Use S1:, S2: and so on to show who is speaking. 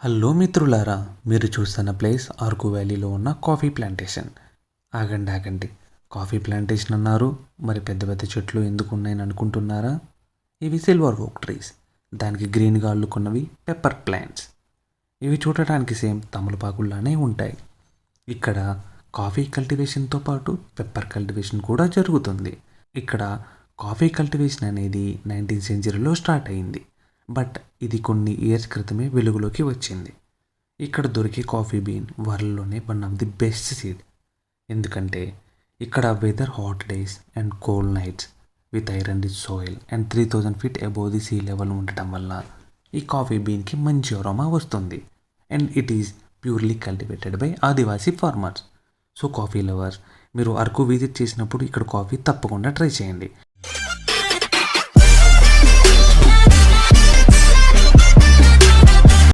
S1: Hello మిత్రులారా, మీరు చూస్తున్న ప్లేస్ అరకు వ్యాలీలో ఉన్న కాఫీ ప్లాంటేషన్. ఆగండి ఆగండి, కాఫీ ప్లాంటేషన్ అన్నారు, మరి పెద్ద పెద్ద చెట్లు ఎందుకు ఉన్నాయని అనుకుంటున్నారా? ఇవి సిల్వర్ ఓక్ ట్రీస్. దానికి గ్రీన్గా అల్లుకున్నవి పెప్పర్ ప్లాంట్స్. ఇవి చూడటానికి సేమ్ తమలపాకుల్లానే ఉంటాయి. ఇక్కడ కాఫీ కల్టివేషన్తో పాటు పెప్పర్ కల్టివేషన్ కూడా జరుగుతుంది. ఇక్కడ కాఫీ కల్టివేషన్ అనేది 19th సెంచరీలో స్టార్ట్ అయింది. బట్ ఇది కొన్ని ఇయర్స్ క్రితమే వెలుగులోకి వచ్చింది. ఇక్కడ దొరికే కాఫీ బీన్ వరల్డ్లోనే one of the best seed. ఎందుకంటే ఇక్కడ weather hot days and cold nights with iron rich soil and 3000 feet above the sea level ఉండటం వల్ల ఈ కాఫీ బీన్కి మంచి అరోమా వస్తుంది. And it is purely cultivated by Adivasi farmers. So coffee lovers, మీరు Araku visit చేసినప్పుడు ఇక్కడ కాఫీ తప్పకుండా ట్రై చేయండి.